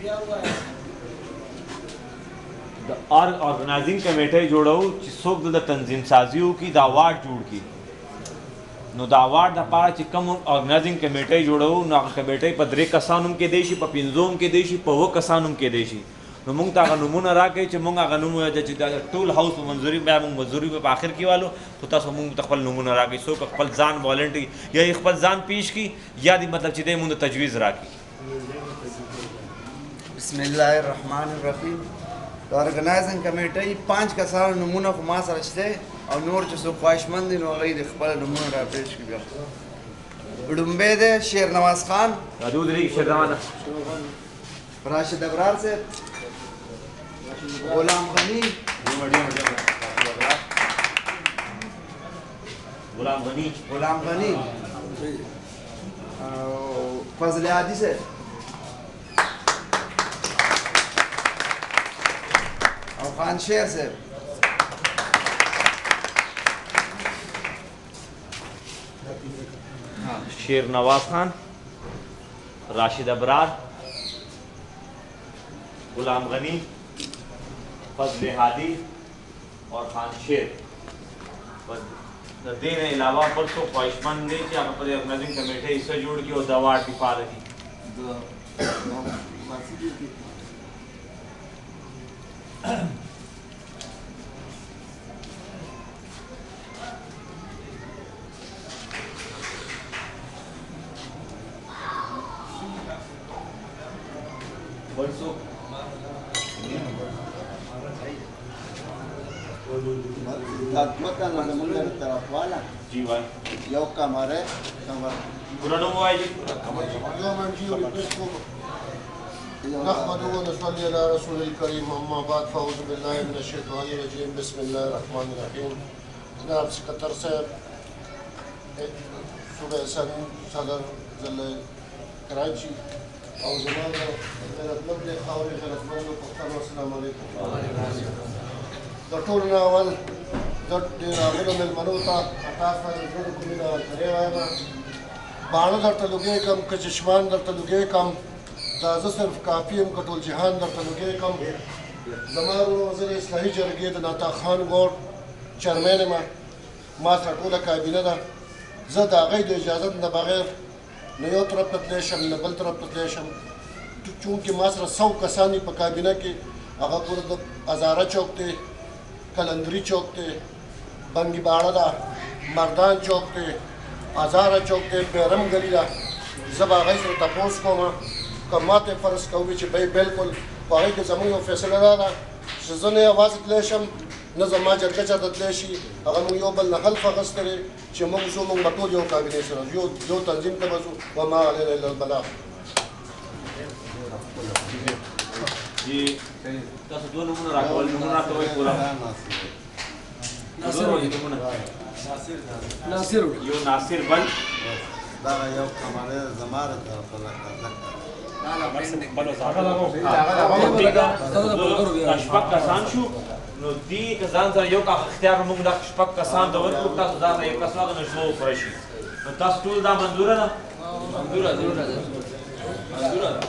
د ارګنایزینګ کمیټه جوړو چې څوک د تنظیم سازي وکړي د اواډ جوړ کړي نو د اواډ دپاره چې کوم ارګنایزینګ کمیټه جوړو نو هغه کمیټه په 3 کسانو هم کېدی شي په 5 هم کېدی شي په 7 کسانو هم کېدی شي نو موږ ته هغه نومونه راکړئ چې موږ هغه نوم چې د ټول هاوس په منظوري بیا موږ منظوري په آخر کې والو خو تاسو موږ ته خپل نومونه راکړئ څوک خپل ځان والنټي یا خپل ځان پیش کړي یا دې مطلب چې دی موږ تجویز راکړي. بسم الله الرحمن الرحیم. د ارګنایزینګ کمیټې 5 کسانو نمونه خو ما سره شته او نور چې څوک خواهشمند دي نو هغوی د خپل نمونه را پیش کړي. بیا ړومبی دی شیر نواز خان، راشد ابرار صاحب، غلام غنی، فضل عادی صاحب، او خان شیر صاحب، شیر نواز خان، راشد ابرار، غلام غنی، فضل ہادی اور خان شیر. د دې نه علاوه بل څوک خواهشمند دی چې هغه په دې ارګنایزینګ کمیټې حصه جوړ کړي او د اواډ دفاع لري. بل څوک جی بھائی یو کمر ہے پورا نام ہوا ہے جی نحمد و نصلی علی رسول الکریم اما بعد فاعوذ باللہ من الشیطان الرجیم بسم اللہ الرحمن الرحیم. جناب سکتر صاحب صوبہ صدر ضلع کراچی او زمان غیرتمند دی خاورې غیرتمندو پښتنو السلام علیکم. د ټولو نه اول زه ډېر راغلو مېلمنو ته تاسو ته زړه د کومې نه درې وایم باڼه درته لوګی کړم که چشمان درته لوګی کړم دا زه صرف کافي یم که ټول جهان درته لوګی کړم. زما ورور وزیر اصلاحي جرګې د نعطا خان ګوډ چیرمین یم. ما سره ټوله کابینه ده. زه د هغوی د اجازت نه بغیر نه یو طرف ته تلی شم نه بل طرف ته تلی شم. چونکې ما سره 100 کسان دي په کابینه کې. هغه پوره د هزاره چوک دی، کلندري چوک دی، بنګي باړه ده، مردان چوک دی، هزاره چوک دی، بیرم ګلي ده. زه به هغوی سره تپوس کوم که ما ته فرض کوي چې بی بلکل په هغوی کې زموږ یو فیصله دا ده چې زه نه یوازې تلی شم نه زما جرګه چېرته تلی شي. هغه موږ یو بل نه حلف اخیستی دی چې موږ ځو موږ به ټول یو کابینې سره یو تنظیم ته به ځو وما علینا الا البلاغ. جی تاسو دوه نومونه راکول نومونه راکوئ پوره ناصر یو ناصر بل دا یو کمر زماره ته شپږ کسان شو نو دې کسان سره یو کا اختیار موږ د شپږ کسان ته ورکړو تاسو ځان ته یو کس واغ نه شو پوره شي نو تاسو ټول دا منظوره ده؟ منظوره ده